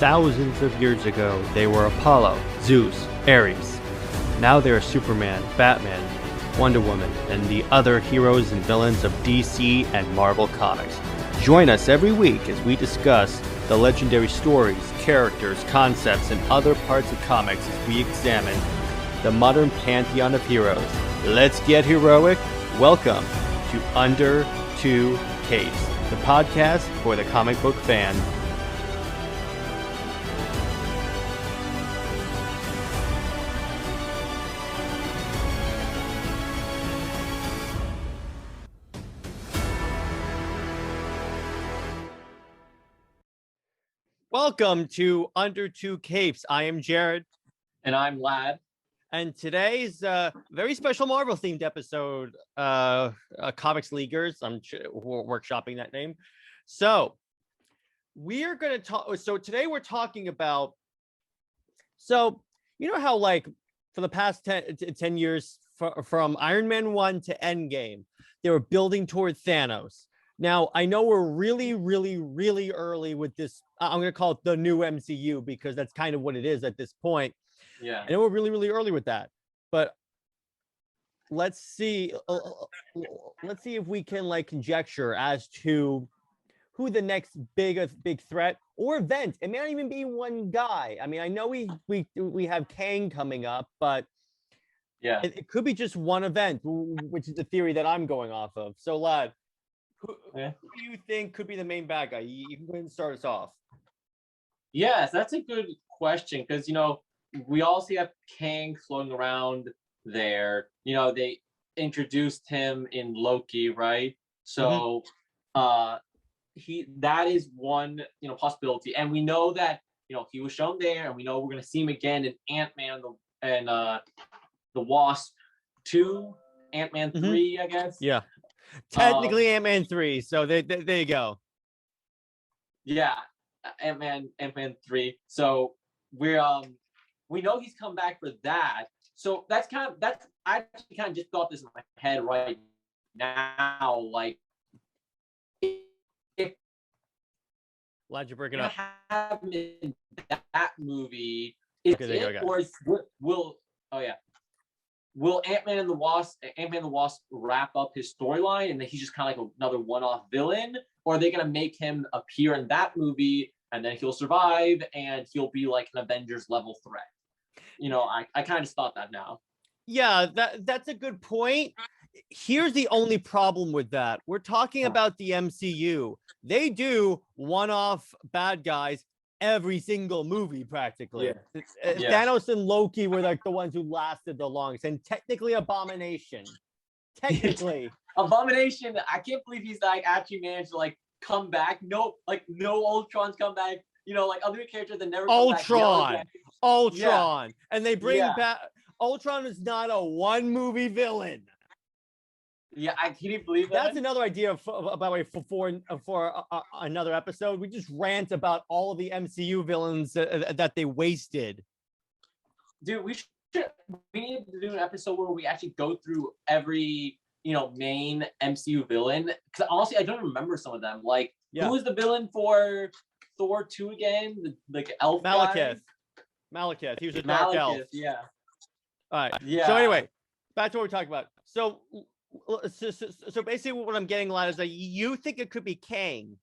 Thousands of years ago, they were Apollo, Zeus, Ares. Now they are Superman, Batman, Wonder Woman, and the other heroes and villains of DC and Marvel Comics. Join us every week as we discuss the legendary stories, characters, concepts, and other parts of comics as we examine the modern pantheon of heroes. Let's get heroic. Welcome to Under Two Capes, the podcast for the comic book fan. Welcome to Under Two Capes. I am Jared. And I'm Lad. And today's a very special Marvel-themed episode, Comics Leaguers. I'm workshopping that name. So we are going to talk. So today we're talking about, so you know how like for the past 10 years, from Iron Man 1 to Endgame, they were building toward Thanos. Now, I know we're really early with this. I'm going to call it the new MCU because that's kind of what it is at this point. Yeah. I know we're really early with that. But let's see if we can like conjecture as to who the next big threat or event. It may not even be one guy. I mean, I know we have Kang coming up, but yeah, it could be just one event, which is the theory that I'm going off of. So, Lad, who do you think could be the main bad guy? You can go ahead and start us off. Yes, that's a good question because, you know, we also have Kang floating around there. You know, they introduced him in Loki, right? So that is one, you know, possibility. And we know that, you know, he was shown there, and we know we're going to see him again in Ant-Man and the Wasp 2, Ant-Man 3, I guess. Yeah. Technically Ant-Man 3, so there you go. Yeah, Ant-Man 3. So we know he's come back for that. So I actually kind of just thought this in my head right now. Like, if Glad you're breaking up. have him in that movie, will Ant-Man and the Wasp wrap up his storyline and then he's just kind of like another one-off villain? Or are they going to make him appear in that movie and then he'll survive and he'll be like an Avengers level threat? You know, I kind of just thought that now. Yeah, that's a good point. Here's the only problem with that. We're talking about the MCU. They do one-off bad guys every single movie practically. Yeah. Thanos and Loki were like the ones who lasted the longest, and technically Abomination. Abomination. I can't believe he's like actually managed to like come back. No Ultron's come back. You know, like other characters that never come back. Ultron, and they bring back Ultron is not a one movie villain. Yeah, I can't believe that. That's another idea by the way for another episode. We just rant about all of the MCU villains that they wasted. Dude, we need to do an episode where we actually go through every, you know, main MCU villain. Because honestly, I don't remember some of them. Like, who was the villain for Thor 2 again? The elf guy? Malekith. He was a dark elf. Yeah. All right. Yeah. So anyway, back to what we're talking about. So basically what I'm getting a lot is that you think it could be Kang.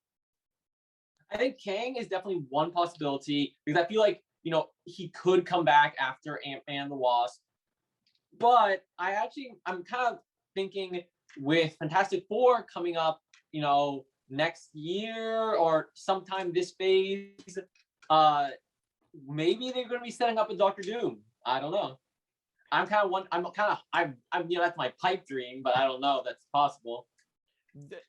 I think Kang is definitely one possibility because I feel like, you know, he could come back after Ant-Man and the Wasp. But I'm kind of thinking with Fantastic Four coming up, you know, next year or sometime this phase, maybe they're going to be setting up a Doctor Doom. I don't know. I'm you know, that's my pipe dream, but I don't know if that's possible.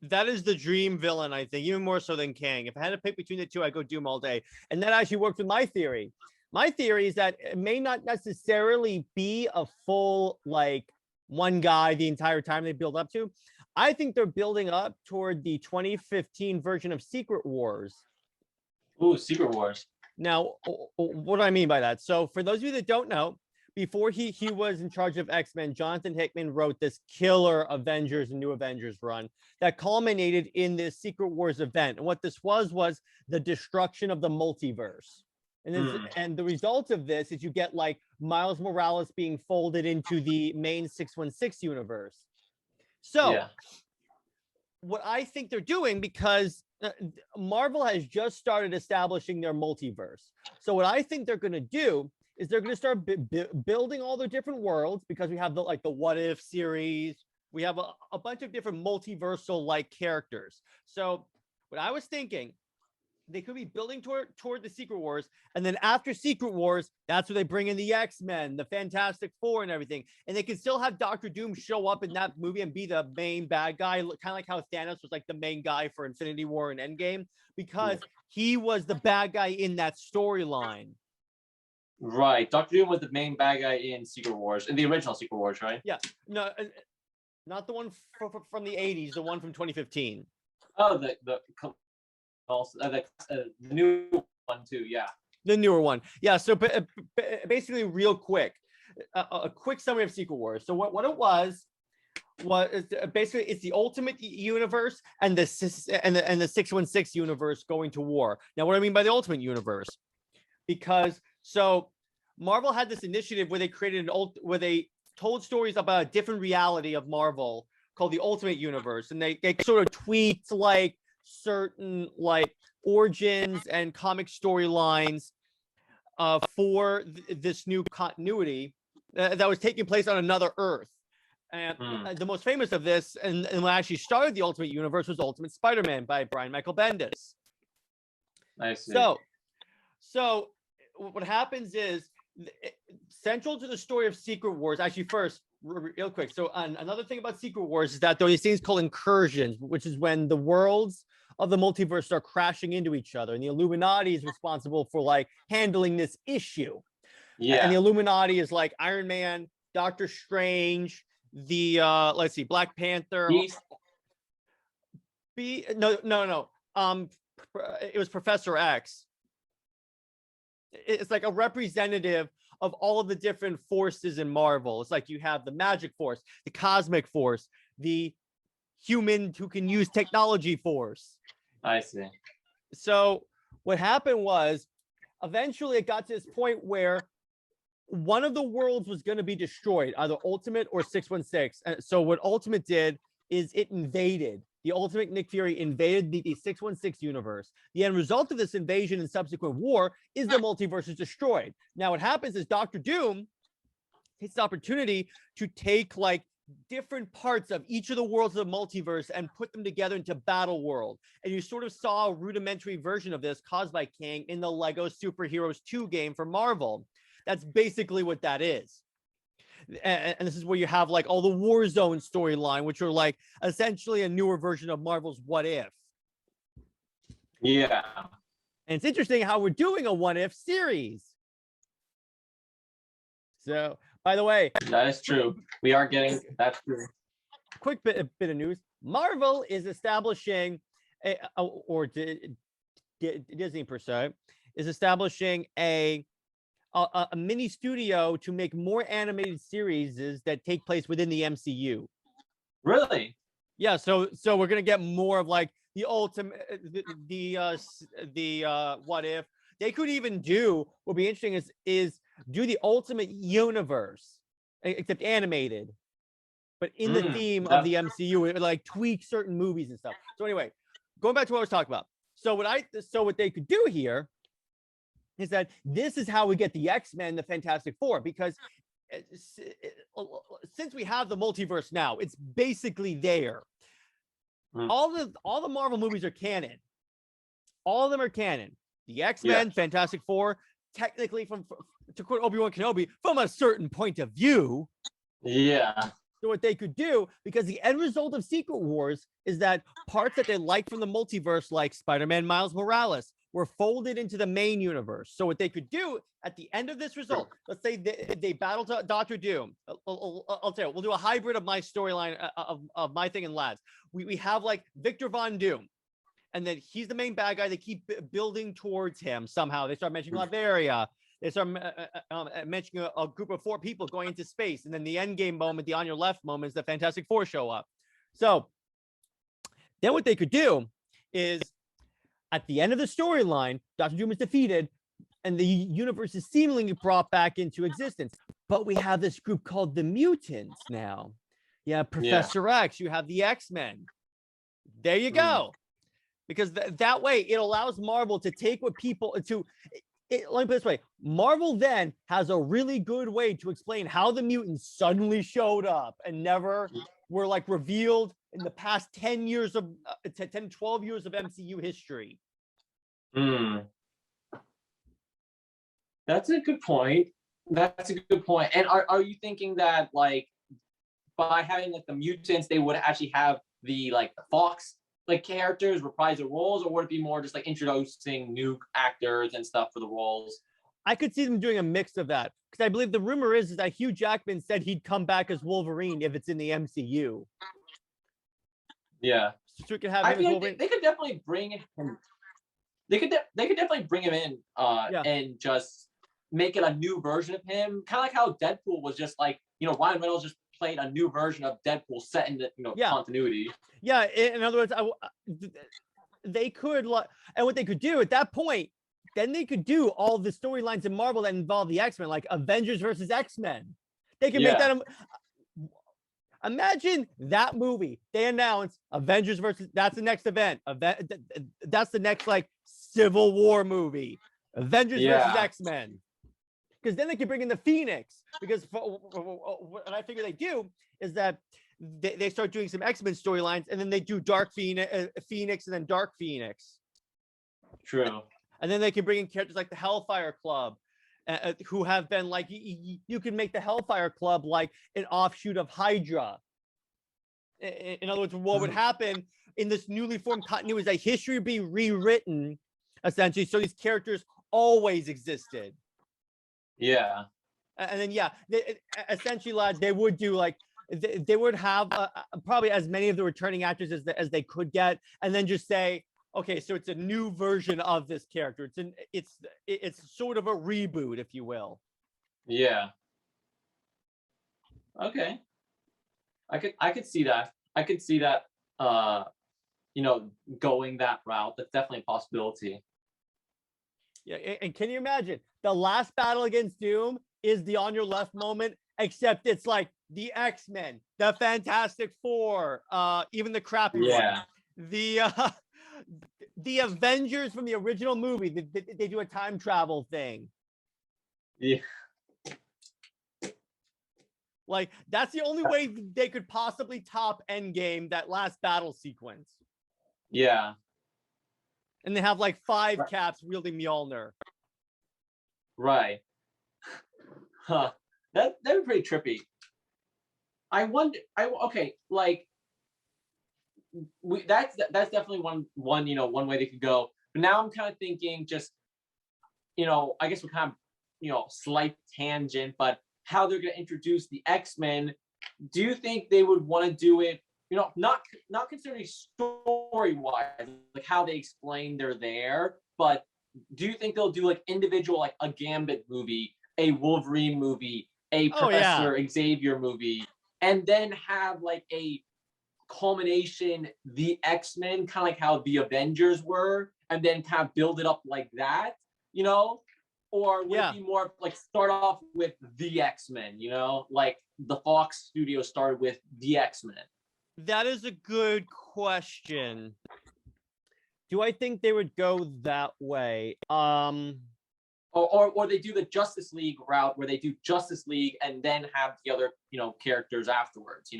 That is the dream villain, I think, even more so than Kang. If I had to pick between the two, I'd go Doom all day. And that actually worked with my theory. My theory is that it may not necessarily be a full, like, one guy the entire time they build up to. I think they're building up toward the 2015 version of Secret Wars. Ooh, Secret Wars. Now, what do I mean by that? So for those of you that don't know, before he was in charge of X-Men, Jonathan Hickman wrote this killer Avengers and New Avengers run that culminated in this Secret Wars event. And what this was the destruction of the multiverse. And the result of this is you get like Miles Morales being folded into the main 616 universe. So Yeah. what I think they're doing, because Marvel has just started establishing their multiverse. So what I think they're going to do is they're going to start building all the different worlds, because we have the What If series. We have a bunch of different multiversal like characters. So what I was thinking, they could be building toward the Secret Wars, and then after Secret Wars, that's where they bring in the X-Men, the Fantastic Four, and everything. And they can still have Doctor Doom show up in that movie and be the main bad guy, kind of like how Thanos was like the main guy for Infinity War and Endgame, because he was the bad guy in that storyline. Right. Doctor Doom was the main bad guy in Secret Wars, in the original Secret Wars, right? Yeah. No, not the one from the 80s, the one from 2015. Oh, the new one too, yeah. The newer one, yeah. So basically, real quick, a quick summary of Secret Wars. So what it was basically it's the Ultimate Universe and the 616 universe going to war. Now, what do I mean by the Ultimate Universe? Because so Marvel had this initiative where they created where they told stories about a different reality of Marvel called the Ultimate Universe, and they sort of tweaked like certain like origins and comic storylines for this new continuity that was taking place on another Earth. And the most famous of this, and what actually started the Ultimate Universe, was Ultimate Spider-Man by Brian Michael Bendis. I see. So what happens is, central to the story of Secret Wars, actually first, real quick. So another thing about Secret Wars is that there are these things called incursions, which is when the worlds of the multiverse start crashing into each other. And the Illuminati is responsible for like handling this issue. Yeah. And the Illuminati is like Iron Man, Doctor Strange, the let's see, Black Panther. No. It was Professor X. It's like a representative of all of the different forces in Marvel. It's like you have the magic force, the cosmic force, the human who can use technology force. I see. So what happened was, eventually it got to this point where one of the worlds was going to be destroyed, either Ultimate or 616. And so what Ultimate did is it invaded. The Ultimate Nick Fury invaded the 616 universe. The end result of this invasion and subsequent war is the multiverse is destroyed. Now what happens is Doctor Doom takes the opportunity to take like different parts of each of the worlds of the multiverse and put them together into Battle World. And you sort of saw a rudimentary version of this caused by King in the Lego Superheroes 2 game for Marvel. That's basically what that is. And this is where you have like all the Warzone storyline, which are like essentially a newer version of Marvel's What If. Yeah. And it's interesting how we're doing a What If series. So, by the way, that is true. We are getting that's true. Quick bit of news: Marvel is establishing, Disney per se, is establishing a mini studio to make more animated series that take place within the MCU. Really? Yeah. So we're gonna get more of like the ultimate, the What If. They could even do, what would be interesting is do the Ultimate Universe, except animated, but in the theme of the MCU, it would like tweak certain movies and stuff. So anyway, going back to what I was talking about. So what they could do here is that this is how we get the X-Men, the Fantastic Four, because since we have the multiverse now, it's basically there. All the Marvel movies are canon. All of them are canon. The X-Men, Fantastic Four, technically, to quote Obi-Wan Kenobi, from a certain point of view. Yeah. So what they could do, because the end result of Secret Wars is that parts that they like from the multiverse, like Spider-Man Miles Morales, were folded into the main universe. So what they could do at the end of this result, let's say they battle Doctor Doom. I'll tell you, we'll do a hybrid of my storyline of my thing and Lads. We have like Victor Von Doom. And then he's the main bad guy. They keep building towards him somehow. They start mentioning Latveria. They start mentioning a group of 4 people going into space. And then the Endgame moment, the on your left moment, is the Fantastic Four show up. So then what they could do is, at the end of the storyline, Dr. Doom is defeated. and the universe is seemingly brought back into existence. But we have this group called the mutants now. Yeah, Professor X, you have the X-Men. There you go. Because that way it allows Marvel to take what people to let me put it this way. Marvel then has a really good way to explain how the mutants suddenly showed up and never were like revealed in the past 10 years of 10, 12 years of MCU history. That's a good point. That's a good point. And are you thinking that like by having like the mutants, they would actually have the like Fox like characters reprise their roles, or would it be more just like introducing new actors and stuff for the roles? I could see them doing a mix of that because I believe the rumor is that Hugh Jackman said he'd come back as Wolverine if it's in the MCU. Yeah, so we could have I him as feel Wolverine. Like they could definitely bring him. They could definitely bring him in and just make it a new version of him, kind of like how Deadpool was just like, you know, Ryan Reynolds just played a new version of Deadpool set in the continuity. Yeah, in other words, they could, and what they could do at that point, then they could do all the storylines in Marvel that involve the X-Men, like Avengers versus X-Men. They can make that. Imagine that movie. They announce Avengers versus. That's the next event. That's the next like Civil War movie. Avengers versus X-Men. Because then they can bring in the Phoenix. Because what I figure they do is that they start doing some X-Men storylines, and then they do Dark Phoenix, and then Dark Phoenix. True. And then they can bring in characters like the Hellfire Club, who have been like, you can make the Hellfire Club like an offshoot of Hydra. In other words, what would happen in this newly formed continuity is that history would be rewritten, essentially, so these characters always existed. Yeah. And then, essentially, lad, they would do like, they would have probably as many of the returning actors as they could get, and then just say, okay, so it's a new version of this character. It's sort of a reboot, if you will. Yeah. Okay. I could see that. I could see that. Going that route. That's definitely a possibility. Yeah, and can you imagine the last battle against Doom is the on your left moment, except it's like the X-Men, the Fantastic Four, even the crappy one, the Avengers from the original movie. They do a time travel thing. Yeah. Like that's the only way they could possibly top Endgame, that last battle sequence. Yeah. And they have like 5 Caps wielding Mjolnir. Right. Huh. That'd be pretty trippy. I wonder. That's definitely one way they could go. But now I'm kind of thinking, just I guess we're kind of slight tangent, but how they're going to introduce the X-Men. Do you think they would want to do it? Not considering story-wise, like how they explain they're there, but do you think they'll do like individual, like a Gambit movie, a Wolverine movie, a Professor Xavier movie, and then have like a culmination, the X-Men, kind of like how the Avengers were, and then kind of build it up like that, Or would it be more like start off with the X-Men, like the Fox studio started with the X-Men? That is a good question. Do I think they would go that way? Or they do the Justice League route where they do Justice League and then have the other, characters afterwards,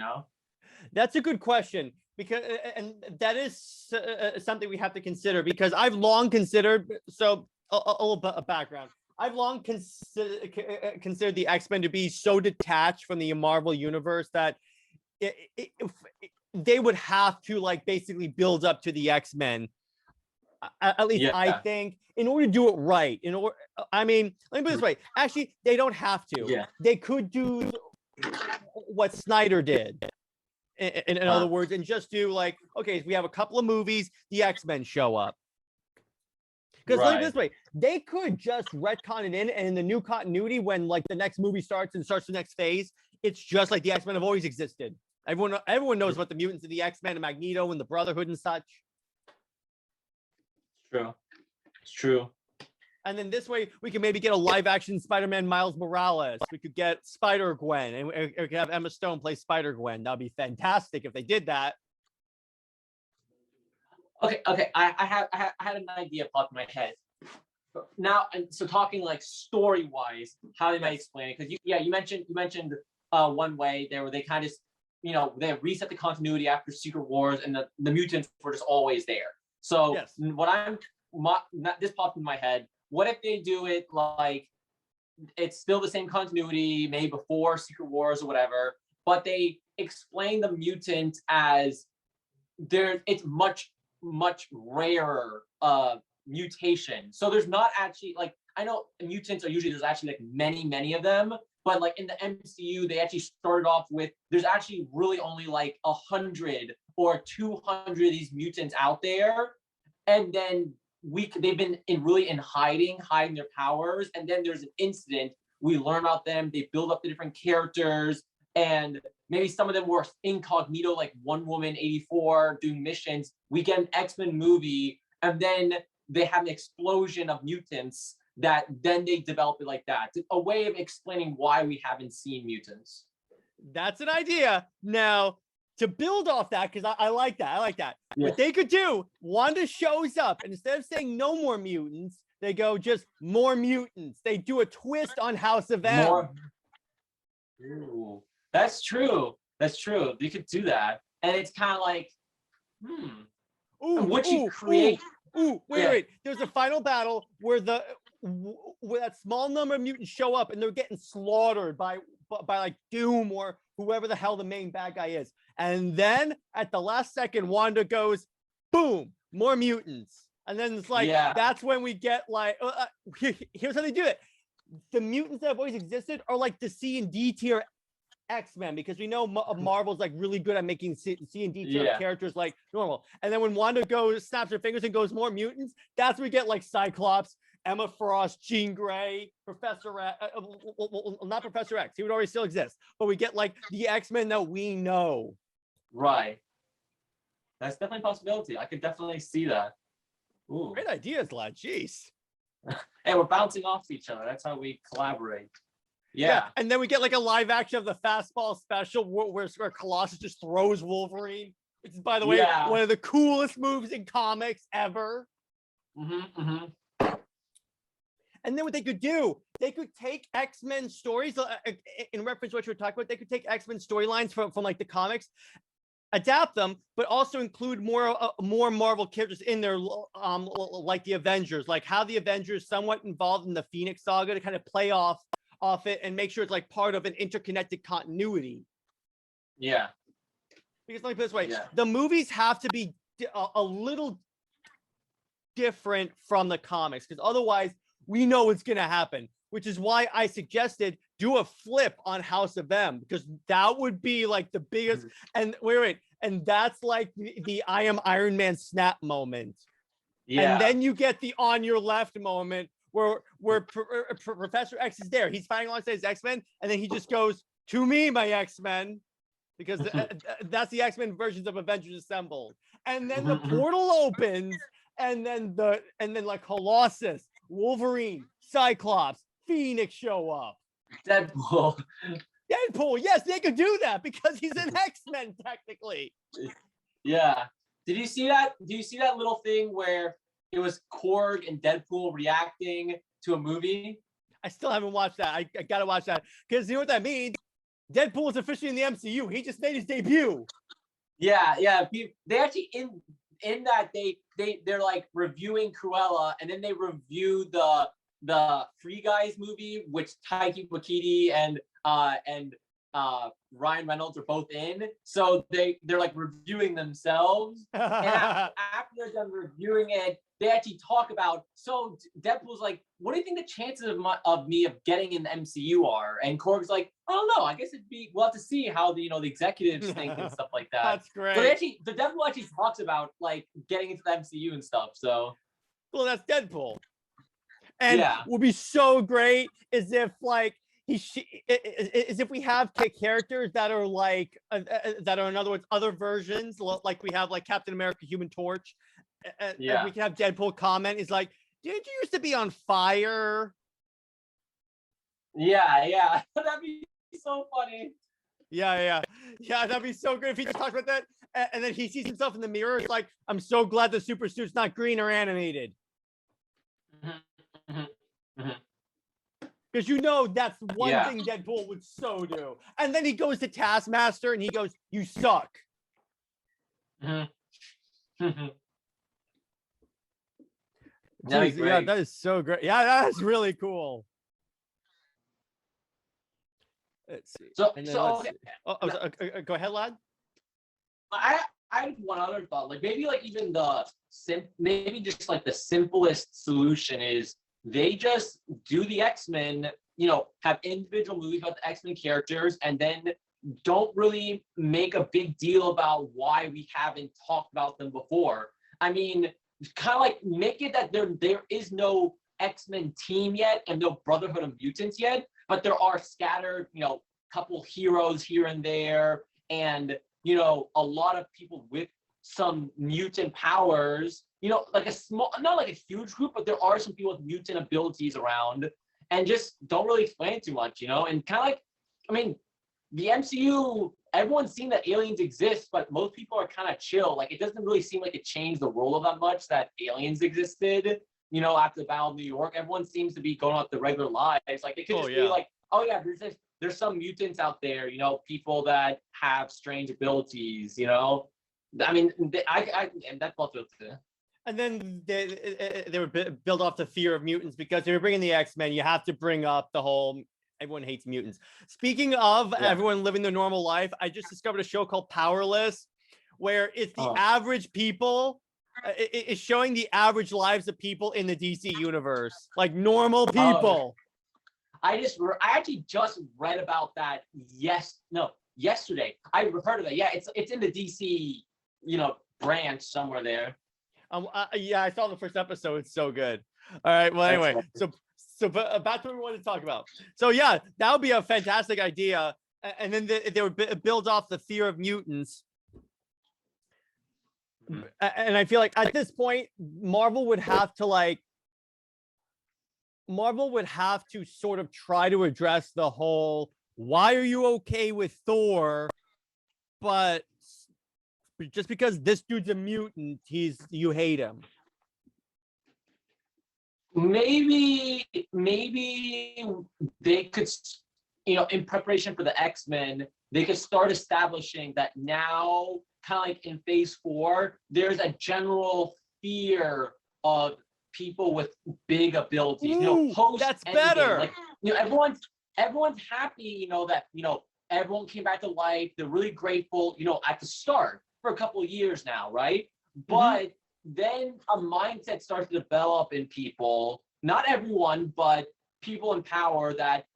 That's a good question, because, and that is something we have to consider, because I've long considered, so a little bit of background. I've long considered the X-Men to be so detached from the Marvel universe that they would have to like basically build up to the X-Men. At least I think, in order to do it right. Let me put it this way. Actually, they don't have to. Yeah. They could do what Snyder did. In other words, and just do like, okay, if we have a couple of movies, the X-Men show up. Because let me put it this way, they could just retcon it in, and in the new continuity, when like the next movie starts and starts the next phase, it's just like the X-Men have always existed. Everyone knows about the mutants of the X-Men and Magneto and the Brotherhood and such. True. It's true. And then this way, we can maybe get a live-action Spider-Man Miles Morales. We could get Spider-Gwen, and we could have Emma Stone play Spider-Gwen. That would be fantastic if they did that. Okay. I had an idea pop in my head. Now, so talking like story-wise, how they might explain it, because you mentioned one way there where they kind of they reset the continuity after Secret Wars, and the mutants were just always there. So this popped in my head. What if they do it like it's still the same continuity, maybe before Secret Wars or whatever, but they explain the mutant as it's much rarer mutation. So there's not actually like, I know mutants are usually, there's actually like many of them, but like in the MCU, they actually started off with, there's actually really only like 100 or 200 of these mutants out there. And then they've been in hiding their powers. And then there's an incident, we learn about them, they build up the different characters, and maybe some of them were incognito, like One Woman 84 doing missions. We get an X-Men movie, and then they have an explosion of mutants that then they develop it like that. A way of explaining why we haven't seen mutants. That's an idea. Now, to build off that, because I like that. Yeah. What they could do, Wanda shows up, and instead of saying no more mutants, they go just more mutants. They do a twist on House of M. Ooh, that's true. You could do that. And it's kind of like, what you create. Wait. There's a final battle where where that small number of mutants show up, and they're getting slaughtered by like Doom or whoever the hell the main bad guy is. And then at the last second, Wanda goes, boom, more mutants. And then it's like, that's when we get like, here's how they do it. The mutants that have always existed are like the C and D tier X-Men, because we know Marvel's like really good at making C and D tier characters like normal. And then when Wanda snaps her fingers and goes more mutants, that's when we get like Cyclops, Emma Frost, Jean Grey, Professor X, not Professor X, he would already still exist, but we get like the X-Men that we know. Right. That's definitely a possibility. I could definitely see that. Ooh. Great ideas, lad. Jeez. Hey, we're bouncing off each other. That's how we collaborate. Yeah. And then we get like a live action of the fastball special where Colossus just throws Wolverine, which is, by the way, one of the coolest moves in comics ever. And then what they could do, they could take X-Men stories, in reference to what you were talking about, they could take X-Men storylines from like the comics, adapt them, but also include more Marvel characters in there, like the Avengers, like how the Avengers somewhat involved in the Phoenix Saga to kind of play off it and make sure it's like part of an interconnected continuity. Yeah. Because let me put it this way, the movies have to be a little different from the comics, because otherwise we know what's going to happen, which is why I suggested do a flip on House of M, because that would be like the biggest. And wait. And that's like the I am Iron Man snap moment. Yeah. And then you get the on your left moment where Professor X is there. He's fighting alongside his X-Men. And then he just goes, to me, my X-Men, because that's the X-Men versions of Avengers Assembled. And then the portal opens, and then like Colossus, Wolverine, Cyclops, Phoenix show up. Deadpool, yes, they could do that because he's an X-Men technically. Yeah. Did you see that? Do you see that little thing where it was Korg and Deadpool reacting to a movie? I still haven't watched that. I gotta watch that, because you know what that means? Deadpool is officially in the MCU. He just made his debut. Yeah. They actually in that they're like reviewing Cruella, and then they review the Free Guys movie, which Taika Waititi and Ryan Reynolds are both in. So they're like reviewing themselves. And after they're done reviewing it, they actually talk about, so Deadpool's like, what do you think the chances of me getting in the MCU are? And Korg's like, I don't know. I guess we'll have to see how the executives think and stuff like that. That's great. So the Deadpool actually talks about like getting into the MCU and stuff. So, well, that's Deadpool. And would be so great is if like is if we have characters that are like that are, in other words, other versions, like we have like Captain America, Human Torch. And we can have Deadpool comment is like, Did you used to be on fire? Yeah. That'd be so funny. Yeah. That'd be so good if he just talked about that, and then he sees himself in the mirror. It's like, I'm so glad the super suit's not green or animated, because that's one thing Deadpool would so do. And then he goes to Taskmaster and he goes, "You suck." Jeez, yeah, that is so great. Yeah, that is really cool. Let's see. Okay. Go ahead, lad. I have one other thought. Like maybe like even maybe just like the simplest solution is they just do the X-Men, have individual movies about the X-Men characters, and then don't really make a big deal about why we haven't talked about them before. I mean, kind of like make it that there is no X-Men team yet and no Brotherhood of Mutants yet, but there are scattered, couple heroes here and there, and a lot of people with some mutant powers, like a small, not like a huge group, but there are some people with mutant abilities around, and just don't really explain it too much, and kind of like, I mean, the MCU, everyone's seen that aliens exist, but most people are kind of chill. Like, it doesn't really seem like it changed the world of that much that aliens existed, after the Battle of New York. Everyone seems to be going on with their regular lives. Like, it could just be like, oh yeah, there's some mutants out there, people that have strange abilities, I mean, and that's also too. And then they would build off the fear of mutants, because if you're bringing the X-Men, you have to bring up the whole everyone hates mutants. Speaking of everyone living their normal life, I just discovered a show called Powerless, where it's the average people. It's showing the average lives of people in the DC universe, like normal people. I actually just read about that. Yesterday. I heard of it. Yeah, it's in the DC, branch somewhere there. Yeah, I saw the first episode. It's so good. All right. Well, anyway, so back to what we wanted to talk about. So yeah, that would be a fantastic idea. And then they would build off the fear of mutants. And I feel like at this point, Marvel would have to sort of try to address the whole, why are you okay with Thor, but just because this dude's a mutant, you hate him. Maybe they could, in preparation for the X-Men, they could start establishing that now, kind of like in Phase 4, there's a general fear of people with big abilities. Post that's Endgame, better. Like, everyone's happy, that everyone came back to life. They're really grateful, at the start for a couple of years now, right? But then a mindset starts to develop in people, not everyone, but people in power, that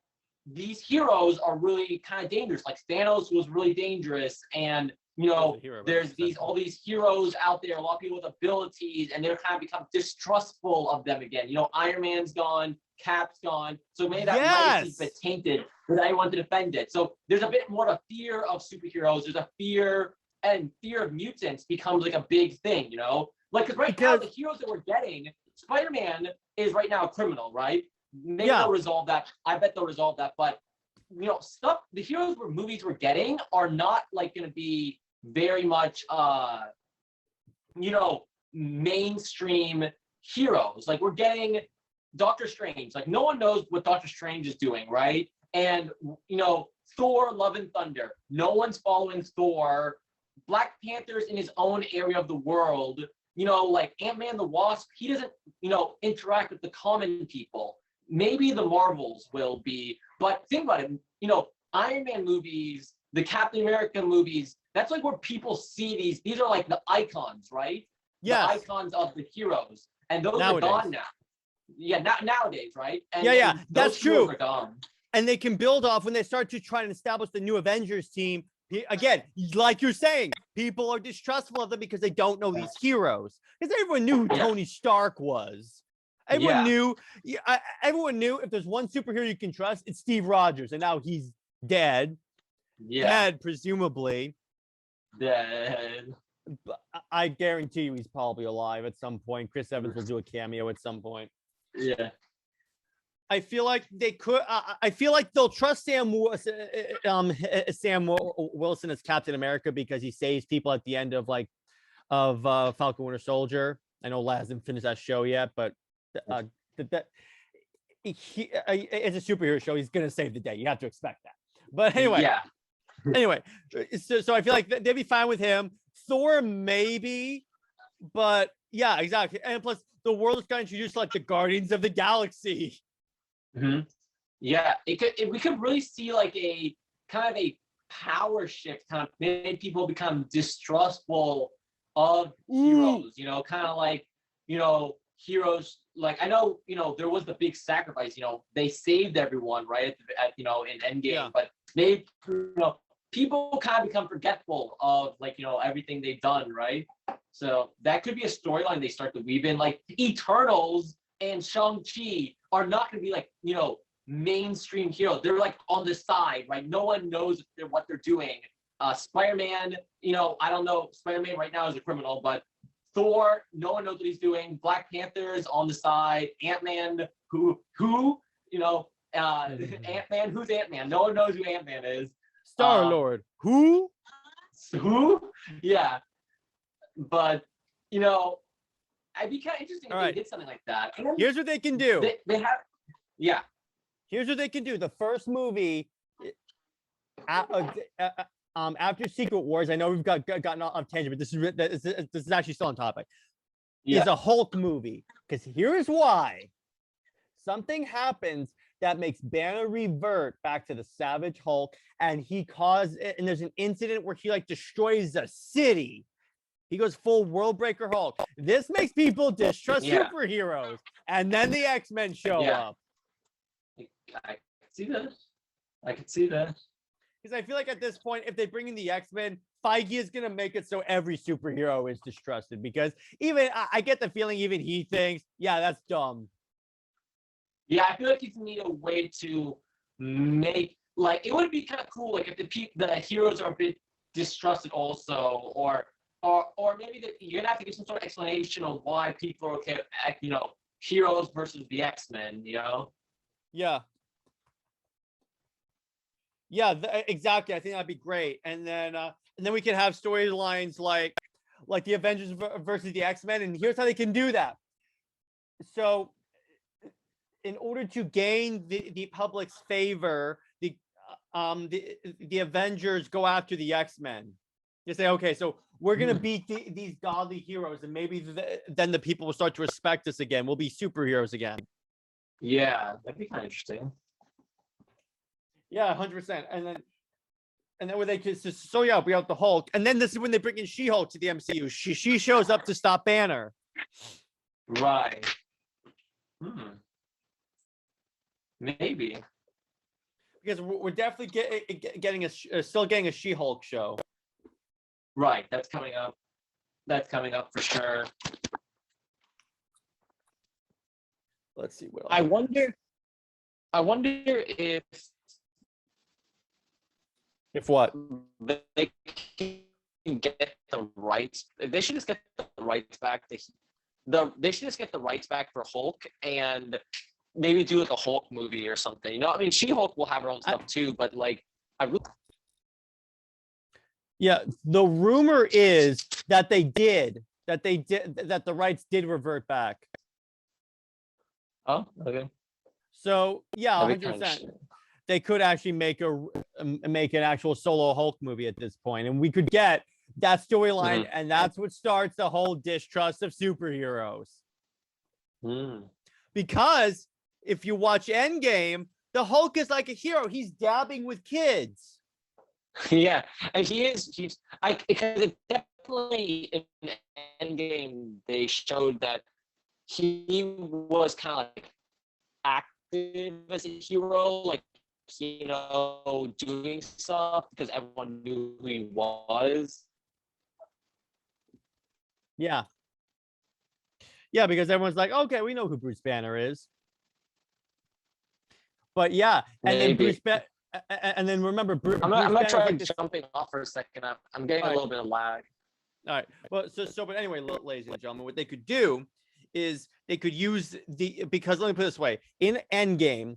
these heroes are really kind of dangerous. Like Thanos was really dangerous, and there's all these heroes out there, a lot of people with abilities, and they're kind of become distrustful of them again. Iron Man's gone, Cap's gone, so maybe that legacy's been tainted without anyone to defend it. So there's a bit more of a fear of superheroes. There's a fear of mutants becomes like a big thing, Like, because now the heroes that we're getting, Spider-Man is right now a criminal, right? Maybe they'll resolve that. I bet they'll resolve that. But the heroes movies we're getting are not like going to be very much, mainstream heroes. Like, we're getting Doctor Strange. Like, no one knows what Doctor Strange is doing, right? And Thor: Love and Thunder. No one's following Thor. Black Panther's in his own area of the world. Like Ant-Man the Wasp, he doesn't, interact with the common people. Maybe the Marvels will be, but think about it, Iron Man movies, the Captain America movies, that's like where people see these are like the icons, right? Yeah. The icons of the heroes. And those are gone now. Yeah, nowadays, right? And that's true. Are gone. And they can build off when they start to try and establish the new Avengers team. Again, like you're saying, people are distrustful of them because they don't know these heroes. Because everyone knew who Tony Stark was. Everyone knew if there's one superhero you can trust, it's Steve Rogers. And now he's dead. Dead, presumably. Dead. But I guarantee you he's probably alive at some point. Chris Evans will do a cameo at some point. Yeah. I feel like they could. I feel like they'll trust Sam Wilson as Captain America because he saves people at the end of Falcon Winter Soldier. I know Laz hasn't finished that show yet, but that it's a superhero show. He's gonna save the day. You have to expect that. But anyway, Yeah. anyway, so I feel like they'd be fine with him. Thor maybe, but yeah, exactly. And plus, the world is going to introduce like the Guardians of the Galaxy. Mm-hmm. Yeah, we could really see like a kind of a power shift, kind of made people become distrustful of heroes. You know, kind of like heroes. Like I know there was the big sacrifice. They saved everyone right in Endgame, Yeah. but they people kind of become forgetful of everything they've done, right? So that could be a storyline they start to weave in. Like Eternals and Shang-Chi are not going to be like, mainstream heroes. They're like on the side, right? No one knows what they're doing. Spider-Man, I don't know. Spider-Man right now is a criminal, but Thor, no one knows what he's doing. Black Panther is on the side. Ant-Man, Ant-Man, who's Ant-Man? No one knows who Ant-Man is. Star-Lord, who? Yeah. But, I'd be kind of interesting if they did something like that. Here's what they can do. They have, yeah. Here's what they can do. The first movie, after Secret Wars, I know we've gotten off tangent, but this is actually still on topic. Yeah. Is a Hulk movie, because here's why. Something happens that makes Banner revert back to the Savage Hulk, and and there's an incident where he destroys a city. He goes full World Breaker Hulk. This makes people distrust superheroes, and then the X-Men show up. I could see that. Because I feel like at this point, if they bring in the X-Men, Feige is going to make it so every superhero is distrusted. Because I get the feeling even he thinks, yeah, that's dumb. Yeah, I feel like you need a way to make, it would be kind of cool, if the heroes are a bit distrusted also, or maybe you're gonna have to give some sort of explanation of why people are okay with, heroes versus the X-Men, Yeah. Exactly. I think that'd be great. And then we can have storylines like the Avengers versus the X-Men. And here's how they can do that. So, in order to gain the public's favor, the Avengers go after the X-Men. You say, okay, so we're gonna beat these godly heroes, and maybe then the people will start to respect us again. We'll be superheroes again. Yeah, that'd be kind of interesting. Yeah, 100%. And then when they we have the Hulk, and then this is when they bring in She-Hulk to the MCU. She shows up to stop Banner. Right. Maybe. Because we're definitely still getting a She-Hulk show. Right. That's coming up. That's coming up for sure. Let's see what else. I wonder if what? They can get the rights. They should just get the rights back. They should just get the rights back for Hulk and maybe do a Hulk movie or something. She-Hulk will have her own stuff too, but I really. Yeah, the rumor is that the rights did revert back. Oh, okay. So yeah, 100%. They could actually make an actual solo Hulk movie at this point, and we could get that storyline, and that's what starts the whole distrust of superheroes. Because if you watch Endgame, the Hulk is like a hero. He's dabbing with kids. Yeah, and he's because it definitely in Endgame they showed that he was kind of active as a hero, doing stuff because everyone knew who he was. Yeah, because everyone's like, okay, we know who Bruce Banner is. But yeah, and Maybe. And then remember, I'm not trying to jumping off for a second. I'm getting a little bit of lag. All right. Well, but anyway, ladies and gentlemen, what they could do is they could use because let me put it this way: in Endgame,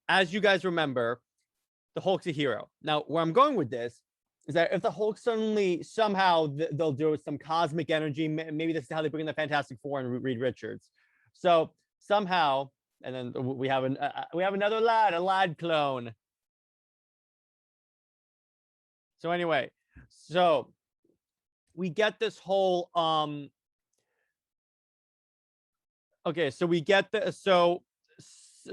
as you guys remember, the Hulk's a hero. Now, where I'm going with this is that if the Hulk somehow they'll do some cosmic energy, maybe this is how they bring in the Fantastic Four and Reed Richards. So somehow, and then we have another a lad clone. So anyway, so we get this whole okay, so we get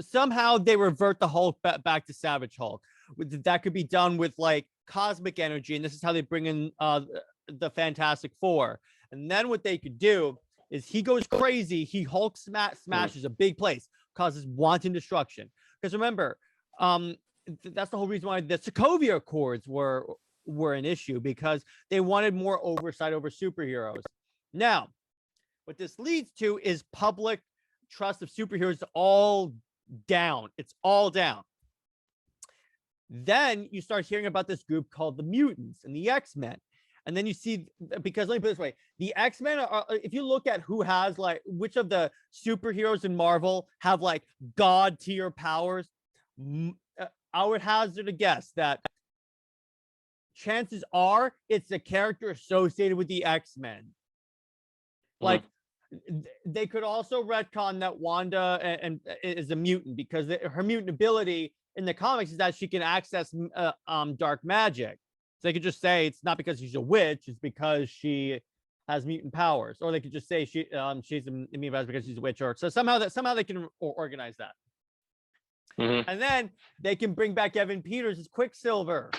somehow they revert the Hulk back to Savage Hulk. That could be done with like cosmic energy, and this is how they bring in the Fantastic Four. And then what they could do is he goes crazy. He Hulk smashes a big place, causes wanton destruction. Because remember, that's the whole reason why the Sokovia Accords were an issue, because they wanted more oversight over superheroes. Now, what this leads to is public trust of superheroes all down. It's all down. Then you start hearing about this group called the mutants and the X-Men. And then you see, because let me put it this way, the X-Men are, if you look at who has like, which of the superheroes in Marvel have like God tier powers, I would hazard a guess that chances are it's a character associated with the X-Men. Like, they could also retcon that Wanda and is a mutant, because her mutant ability in the comics is that she can access dark magic. So they could just say it's not because she's a witch, it's because she has mutant powers. Or they could just say she's immune because she's a witch. Or so somehow they can organize that. And then they can bring back Evan Peters as Quicksilver.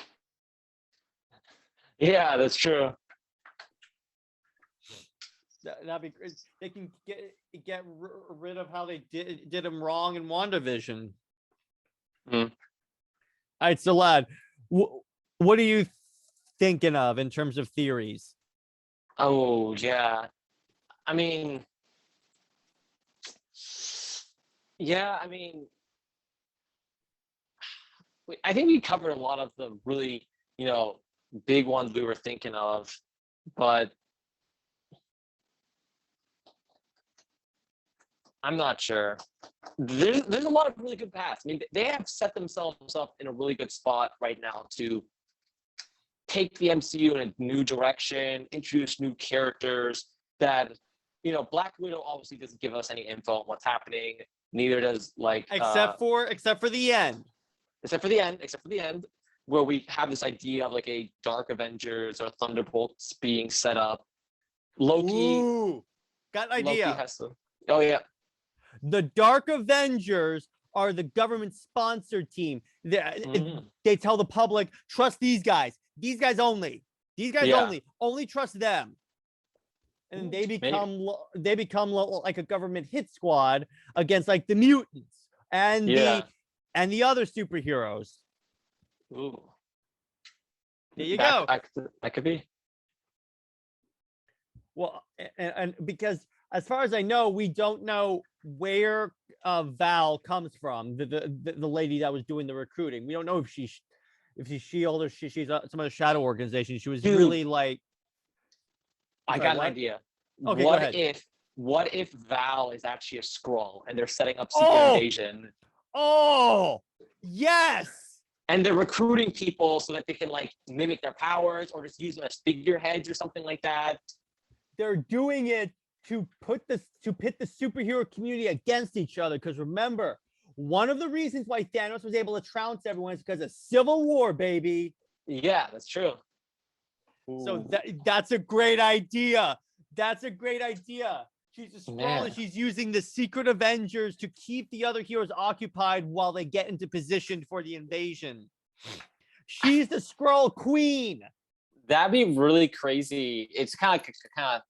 Yeah, that's true. That'd be great. They can get rid of how they did him wrong in WandaVision. All right, so lad, what are you thinking of in terms of theories? Oh yeah, I mean, I think we covered a lot of the really, big ones we were thinking of, but I'm not sure. There's a lot of really good paths. I mean, they have set themselves up in a really good spot right now to take the MCU in a new direction, introduce new characters that, Black Widow obviously doesn't give us any info on what's happening. Neither does except for the end. Except for the end, where we have this idea of like a Dark Avengers or Thunderbolts being set up. Loki. Got an idea. Loki has to. Oh yeah. The Dark Avengers are the government-sponsored team. They tell the public, trust these guys. These guys only. These guys only. Only trust them. And they become like a government hit squad against like the mutants and the other superheroes. Ooh. There you go. That could be. Well, and because as far as I know, we don't know where Val comes from, the lady that was doing the recruiting. We don't know if she's S.H.I.E.L.D. or she's some other shadow organization. She was really like. I got an idea. Okay, what if Val is actually a Skrull and they're setting up secret invasion? Oh, yes. And they're recruiting people so that they can like mimic their powers or just use them as figureheads or something like that. They're doing it to pit the superhero community against each other. Because remember, one of the reasons why Thanos was able to trounce everyone is because of Civil War, baby. Yeah, that's true. So that's a great idea. That's a great idea. She's a Skrull and she's using the secret Avengers to keep the other heroes occupied while they get into position for the invasion. She's the Skrull queen. That'd be really crazy. It's kind of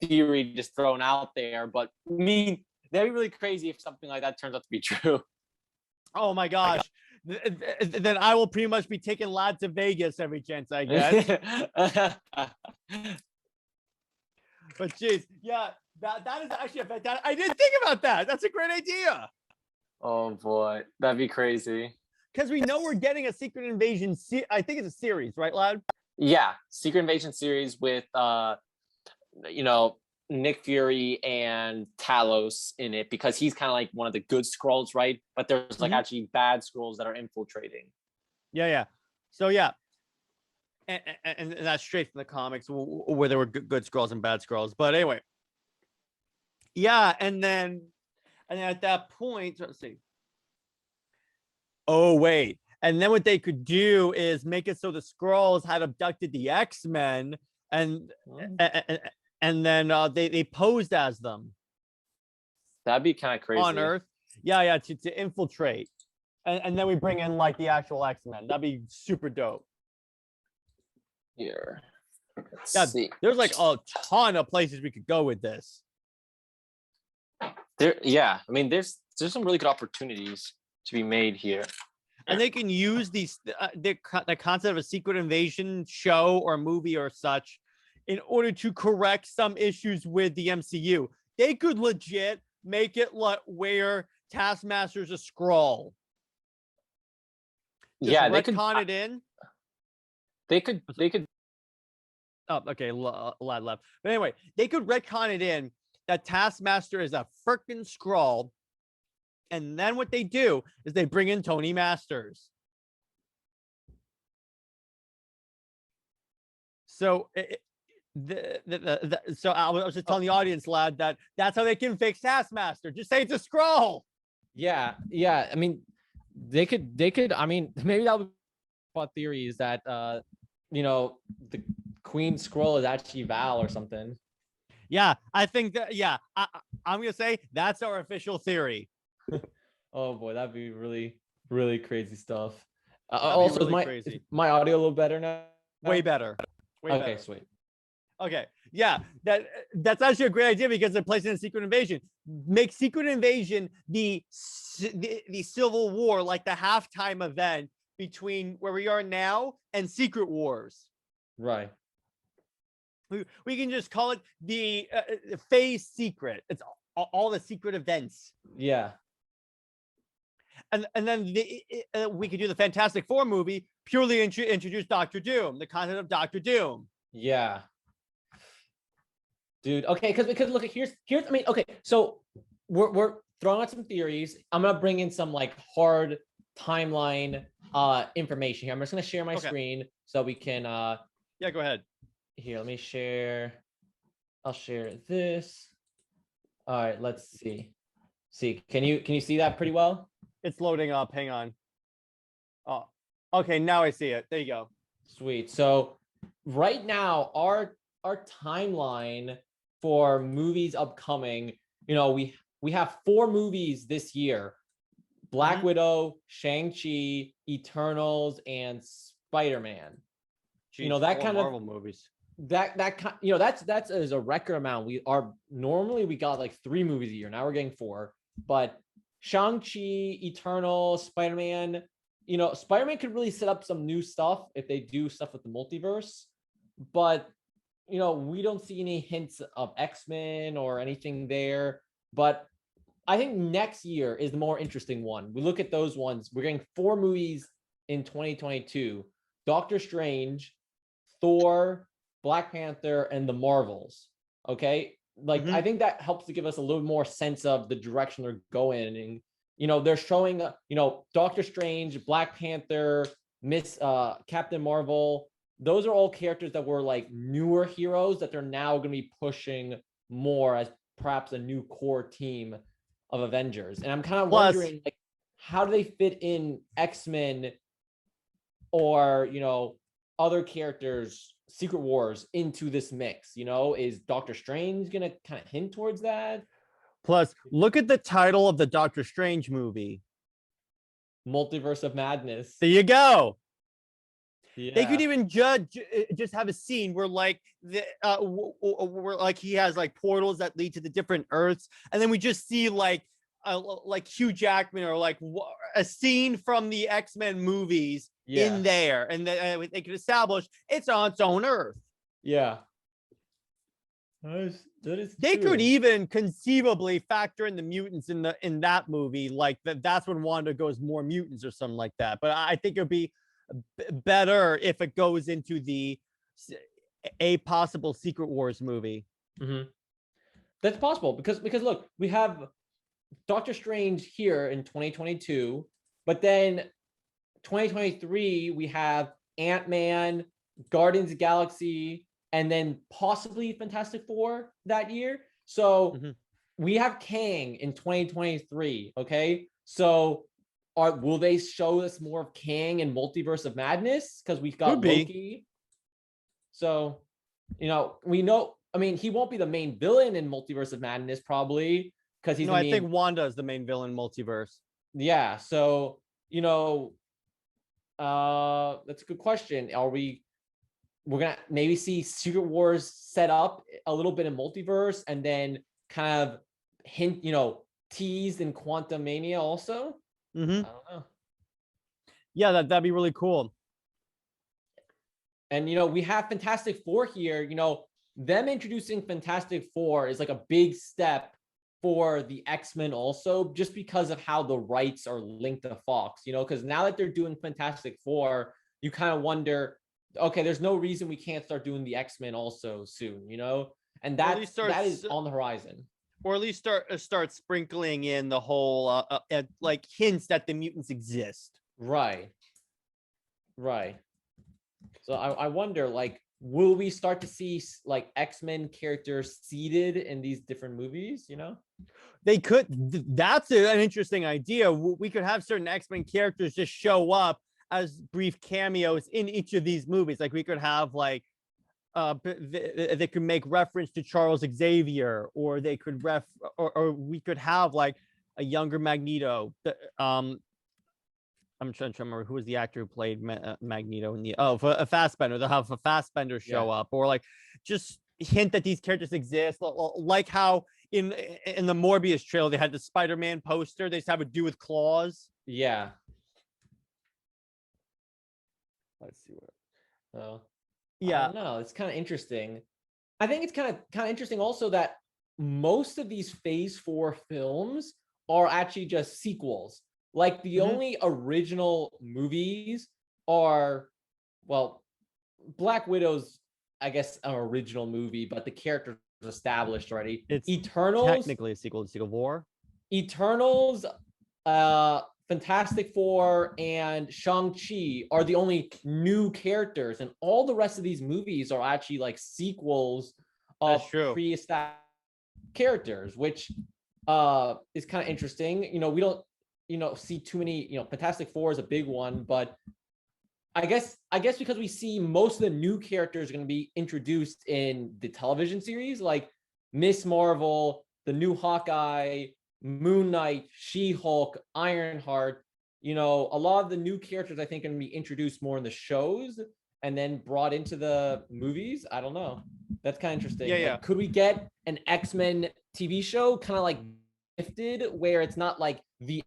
theory just thrown out there, but I mean, that'd be really crazy if something like that turns out to be true. Oh my gosh. Then I will pretty much be taking lads to Vegas every chance I get. But geez, yeah, that is actually a fantastic. I didn't think about that. That's a great idea. Oh boy, that'd be crazy. Because we know we're getting a Secret Invasion. I think it's a series, right, lad? Yeah, Secret Invasion series with Nick Fury and Talos in it, because he's kind of like one of the good Skrulls, right? But there's like actually bad Skrulls that are infiltrating. Yeah. So yeah, and that's straight from the comics where there were good Skrulls and bad Skrulls. But anyway, yeah, and then at that point, let's see. Oh wait, and then what they could do is make it so the Skrulls had abducted the X-Men, and and then they posed as them. That'd be kind of crazy on Earth. Yeah, to infiltrate, and then we bring in like the actual X-Men. That'd be super dope. Here, let's see. There's like a ton of places we could go with this. I mean, there's some really good opportunities to be made here, and they can use these the concept of a secret invasion show or movie or such in order to correct some issues with the MCU. They could legit make it where Taskmaster's a Skrull. Just retcon it in. They could. Oh, okay, lad left. But anyway, they could retcon it in that Taskmaster is a freaking Skrull, and then what they do is they bring in Tony Masters. So so I was just telling the audience, lad, that's how they can fix Taskmaster. Just say it's a Skrull. Yeah. I mean, they could. I mean, maybe that would be theory is that the Queen Skrull is actually Val or something. Yeah, I think that. Yeah, I'm gonna say that's our official theory. Oh boy, that'd be really, really crazy stuff. Also, really is my audio a little better now? Way better. Okay, better. Sweet. Okay, yeah, that's actually a great idea because they're placing a Secret Invasion. Make Secret Invasion the Civil War, like the halftime event between where we are now and Secret Wars. Right. We can just call it the Phase Secret. It's all the secret events. Yeah. And then we could do the Fantastic Four movie, purely introduce Doctor Doom, the concept of Doctor Doom. Yeah. Dude, okay, because look, here's I mean, okay, so we're throwing out some theories. I'm gonna bring in some like hard timeline information here. I'm just gonna share my screen so we can yeah, go ahead. Here, let me share. I'll share this. All right, let's see. Can you see that pretty well? It's loading up. Hang on. Oh, okay, now I see it. There you go. Sweet. So right now, our timeline for movies upcoming, we have 4 movies this year: Black Widow, Shang-Chi, Eternals, and Spider-Man. Jeez, that kind Marvel of movies. That's is a record amount. Normally we got like 3 movies a year. Now we're getting 4. But Shang-Chi, Eternal, Spider-Man, Spider-Man could really set up some new stuff if they do stuff with the multiverse. But we don't see any hints of X-Men or anything there. But I think next year is the more interesting one. We look at those ones. We're getting 4 movies in 2022: Doctor Strange, Thor, Black Panther, and the Marvels. Okay, I think that helps to give us a little more sense of the direction they're going. And they're showing Doctor Strange, Black Panther, Captain Marvel. Those are all characters that were like newer heroes that they're now going to be pushing more as perhaps a new core team of Avengers. And I'm kind of wondering, like, how do they fit in X-Men or other characters, Secret Wars, into this mix? Is Doctor Strange gonna kind of hint towards that? Plus, look at the title of the Doctor Strange movie: Multiverse of Madness. There you go. Yeah. They could even just have a scene where like where like he has like portals that lead to the different Earths, and then we just see like Hugh Jackman or like a scene from the X-Men movies in there, and they could establish it's on its own Earth. Yeah. That is they true. could even conceivably factor in the mutants in that movie, like that's when Wanda goes more mutants or something like that. But I think it would be better if it goes into a possible Secret Wars movie. Mm-hmm. That's possible because look, we have Doctor Strange here in 2022, but then 2023 we have Ant-Man, Guardians of the Galaxy, and then possibly Fantastic Four that year. So we have Kang in 2023. Okay, so will they show us more of Kang in Multiverse of Madness? Because we've got Loki. So, we know. I mean, he won't be the main villain in Multiverse of Madness probably because he's. No, I think Wanda is the main villain in Multiverse. Yeah. So that's a good question. We're gonna maybe see Secret Wars set up a little bit in Multiverse and then kind of hint, teased in Quantum Mania also. I don't know. Yeah, that'd be really cool. And we have Fantastic Four here. Them introducing Fantastic Four is like a big step for the X-Men also, just because of how the rights are linked to Fox, because now that they're doing Fantastic Four, you kind of wonder, okay, there's no reason we can't start doing the X-Men also soon, and that is on the horizon. Or at least start sprinkling in the whole like hints that the mutants exist. Right. So I wonder, like, will we start to see like X-Men characters seated in these different movies? They could. That's an interesting idea. We could have certain X-Men characters just show up as brief cameos in each of these movies. Like we could have like they could make reference to Charles Xavier, or they could or we could have like a younger Magneto. I'm trying to remember who was the actor who played Magneto in the Fassbender. They'll have a Fassbender show up, or like just hint that these characters exist, like how in the Morbius trailer they had the Spider-Man poster. They just have it do with claws. Yeah. Let's see what. I don't know. It's kind of interesting. I think it's kind of interesting also that most of these Phase 4 films are actually just sequels. Like the only original movies are, well, Black Widow's, I guess, an original movie, but the character is established already. It's Eternals, technically a sequel to Civil War. Eternals, Fantastic Four, and Shang-Chi are the only new characters, and all the rest of these movies are actually like sequels of pre-established characters, which is kind of interesting. We don't see too many. Fantastic Four is a big one, but I guess because we see most of the new characters are going to be introduced in the television series, like Miss Marvel, the new Hawkeye, Moon Knight, She-Hulk, Ironheart. A lot of the new characters I think are going to be introduced more in the shows and then brought into the movies. I don't know. That's kind of interesting. Yeah. Like, could we get an X-Men TV show kind of like Gifted, where it's not like the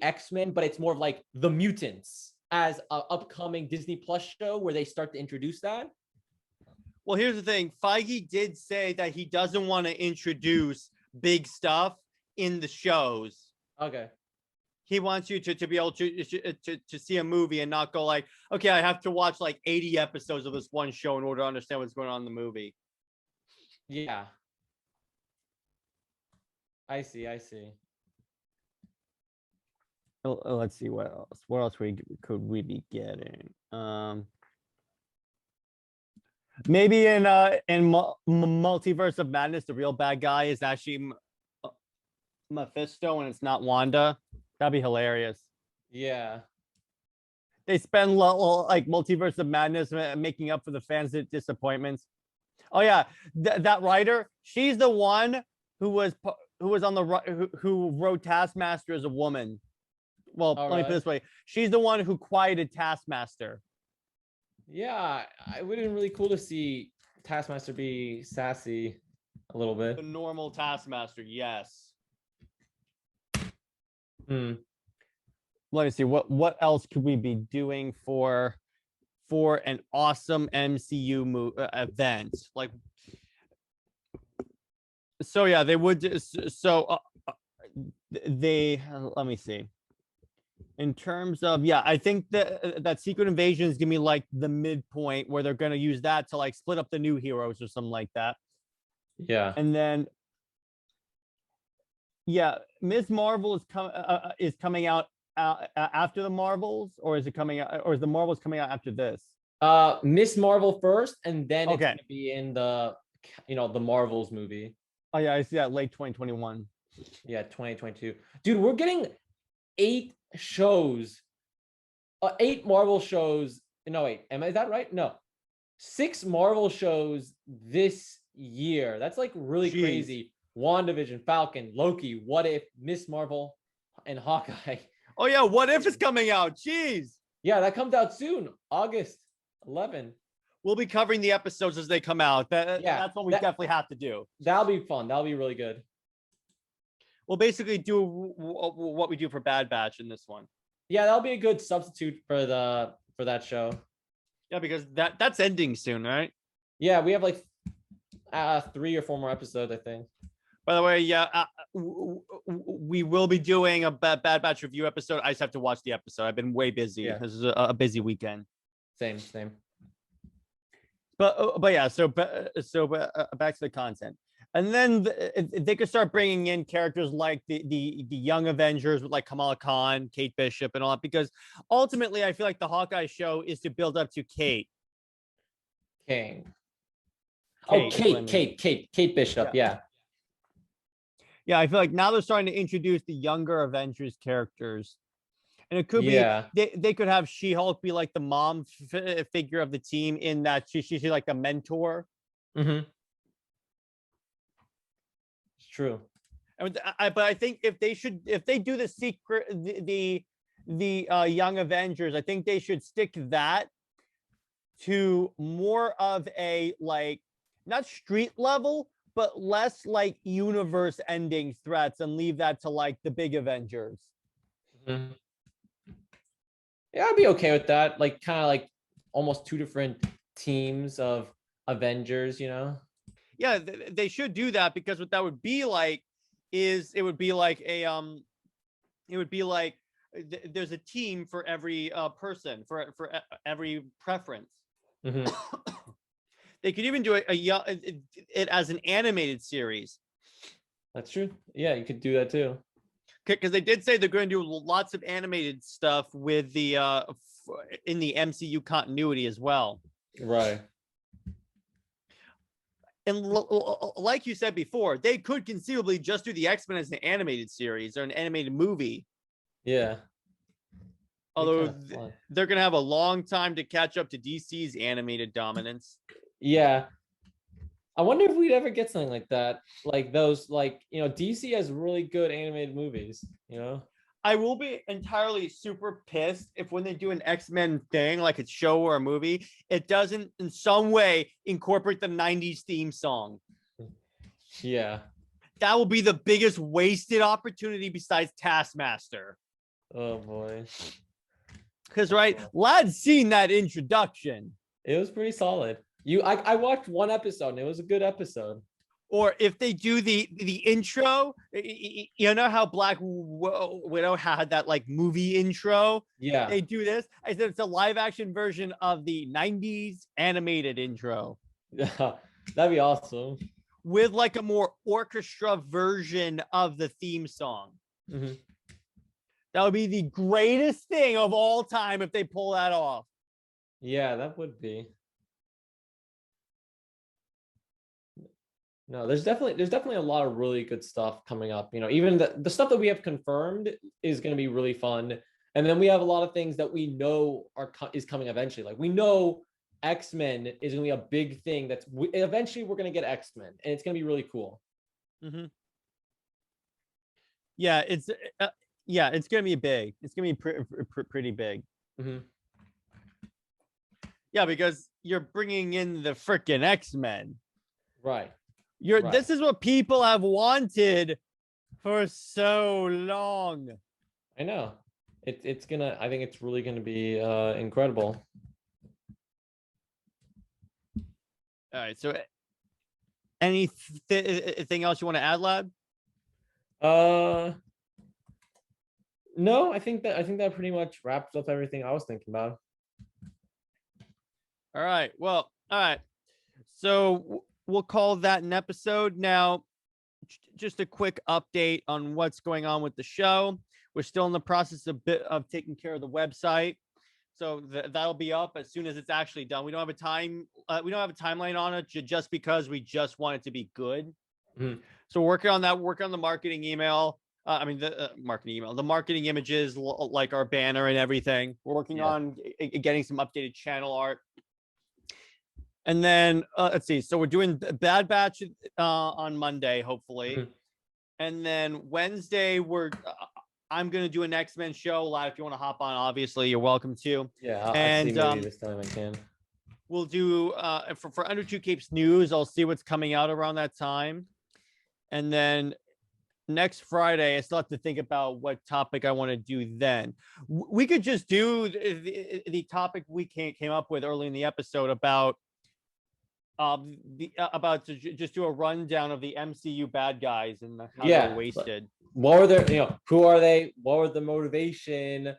X-Men, but it's more of like the mutants as an upcoming Disney Plus show where they start to introduce that? Well, here's the thing. Feige did say that he doesn't want to introduce big stuff in the shows. Okay. He wants you to be able to see a movie and not go like, okay, I have to watch like 80 episodes of this one show in order to understand what's going on in the movie. Yeah. I see. Let's see what else. What else could we be getting? Maybe in Multiverse of Madness, the real bad guy is actually Mephisto, and it's not Wanda. That'd be hilarious. Yeah. They spend like Multiverse of Madness making up for the fans' disappointments. Oh yeah, that writer, she's the one who was on the who wrote Taskmaster as a woman. Well, let me put it this way. She's the one who quieted Taskmaster. Yeah, it would have been really cool to see Taskmaster be sassy a little bit. The normal Taskmaster, yes. Hmm. Let me see. What else could we be doing for an awesome MCU event? Like, so yeah, they would. So they let me see. In terms of, yeah, I think that Secret Invasion is gonna be like the midpoint where they're gonna use that to like split up the new heroes or something like that. Yeah. And then, yeah, Ms. Marvel is coming out after the Marvels, or is it coming out, or is the Marvels coming out after this? Miss Marvel first, and then it's Okay. gonna be in the the Marvels movie. Oh yeah, I see that late 2021. Yeah, 2022. Dude, we're getting 8 shows. 8 Marvel shows. No, wait, is that right? No. 6 Marvel shows this year. That's like really Jeez. crazy. WandaVision, Falcon, Loki, What If, Miss Marvel, and Hawkeye. Oh yeah, What If is coming out? Jeez. Yeah, that comes out soon, August 11. We'll be covering the episodes as they come out. That's what we definitely have to do. That'll be fun. That'll be really good. We'll basically do what we do for Bad Batch in this one. Yeah, that'll be a good substitute for that show. Yeah, because that's ending soon, right? Yeah, we have like 3 or 4 more episodes, I think. By the way, yeah, we will be doing a Bad Batch review episode. I just have to watch the episode. I've been way busy. Yeah. This is a busy weekend. Same. But yeah, so back to the content, and then they could start bringing in characters like the young Avengers with like Kamala Khan, Kate Bishop, and all that, because ultimately I feel like the Hawkeye show is to build up to Kate. Kate Bishop. Yeah. Yeah, I feel like now they're starting to introduce the younger Avengers characters. And it could be they could have She-Hulk be like the mom figure of the team, in that she's like a mentor. Mm-hmm. It's true. But I think if they do the secret the young Avengers, I think they should stick that to more of a like not street level, but less like universe ending threats, and leave that to like the big Avengers. Mm-hmm. Yeah, I'd be okay with that. Like kind of like almost 2 different teams of Avengers, Yeah, they should do that, because what that would be like is it would be like there's a team for every person, for every preference. Mm-hmm. They could even do it as an animated series. That's true. Yeah, you could do that too. Because they did say they're going to do lots of animated stuff with the in the MCU continuity as well. Right. And like you said before, they could conceivably just do the X-Men as an animated series or an animated movie. Yeah. Although they're going to have a long time to catch up to DC's animated dominance. Yeah. I wonder if we'd ever get something like that. Like those, DC has really good animated movies, I will be entirely super pissed if when they do an X-Men thing, like a show or a movie, it doesn't in some way incorporate the 90s theme song. Yeah. That will be the biggest wasted opportunity besides Taskmaster. Oh boy. Because lad's seen that introduction. It was pretty solid. I watched 1 episode and it was a good episode. Or if they do the intro, you know how Black Widow had that like movie intro? Yeah. They do this. I said it's a live action version of the 90s animated intro. Yeah, that'd be awesome. With like a more orchestra version of the theme song. Mm-hmm. That would be the greatest thing of all time if they pull that off. Yeah, that would be. No, there's definitely a lot of really good stuff coming up. Even the stuff that we have confirmed is going to be really fun. And then we have a lot of things that we know is coming eventually. Like we know X-Men is going to be a big thing. Eventually we're going to get X-Men, and it's going to be really cool. Mm-hmm. Yeah, it's going to be big. It's going to be pretty big. Mm-hmm. Yeah, because you're bringing in the freaking X-Men. Right. This is what people have wanted for so long. I know. I think it's really gonna be incredible. All right. So anything else you want to add, Lad? No, I think that pretty much wraps up everything I was thinking about. All right. Well, all right. So we'll call that an episode. Now, just a quick update on what's going on with the show. We're still in the process of taking care of the website, so that'll be up as soon as it's actually done. We don't have a time. We don't have a timeline on it just because we just want it to be good. So working on that. Working on the marketing email. The marketing email, the marketing images, like our banner and everything. We're working on getting some updated channel art. And then let's see. So we're doing Bad Batch on Monday, hopefully. And then Wednesday, I'm gonna do an X-Men show. If you want to hop on, obviously you're welcome to. Yeah, and maybe this time I can. We'll do for Under Two Capes news. I'll see what's coming out around that time. And then next Friday, I still have to think about what topic I want to do then. We could just do the topic we came up with early in the episode about just do a rundown of the MCU bad guys and how they're wasted. What were their, who are they? What was the motivation?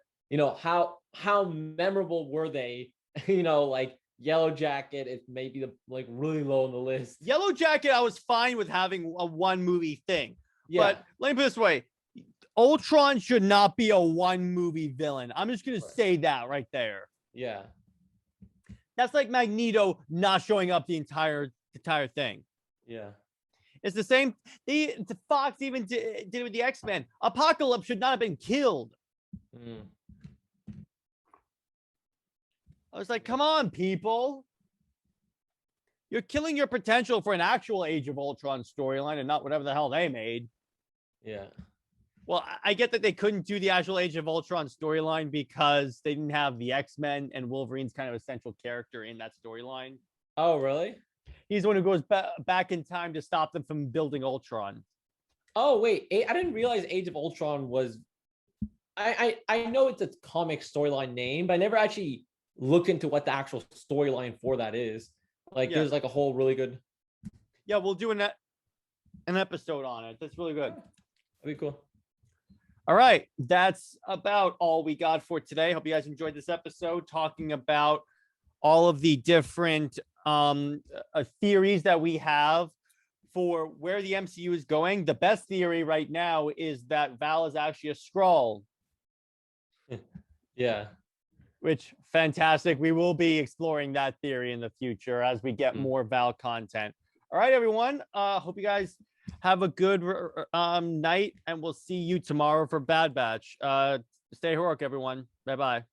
How memorable were they? Like Yellow Jacket is maybe really low on the list. Yellow Jacket, I was fine with having a one movie thing. But let me put it this way. Ultron should not be a one movie villain. I'm just going to say that right there. Yeah. That's like Magneto not showing up the entire thing. Yeah. It's the same. The Fox even did it with the X-Men. Apocalypse should not have been killed. I was like, come on, people. You're killing your potential for an actual Age of Ultron storyline and not whatever the hell they made. Yeah. Well, I get that they couldn't do the actual Age of Ultron storyline because they didn't have the X-Men, and Wolverine's kind of a central character in that storyline. Oh, really? He's the one who goes back in time to stop them from building Ultron. Oh, wait. I didn't realize Age of Ultron was... I know it's a comic storyline name, but I never actually looked into what the actual storyline for that is. There's a whole really good... Yeah, we'll do an episode on it. That's really good. That'd be cool. All right. That's about all we got for today. Hope you guys enjoyed this episode talking about all of the different theories that we have for where the MCU is going. The best theory right now is that Val is actually a Skrull. Yeah. Which, fantastic. We will be exploring that theory in the future as we get more Val content. All right, everyone. Hope you guys have a good night, and we'll see you tomorrow for Bad Batch. Stay heroic, everyone. Bye-bye.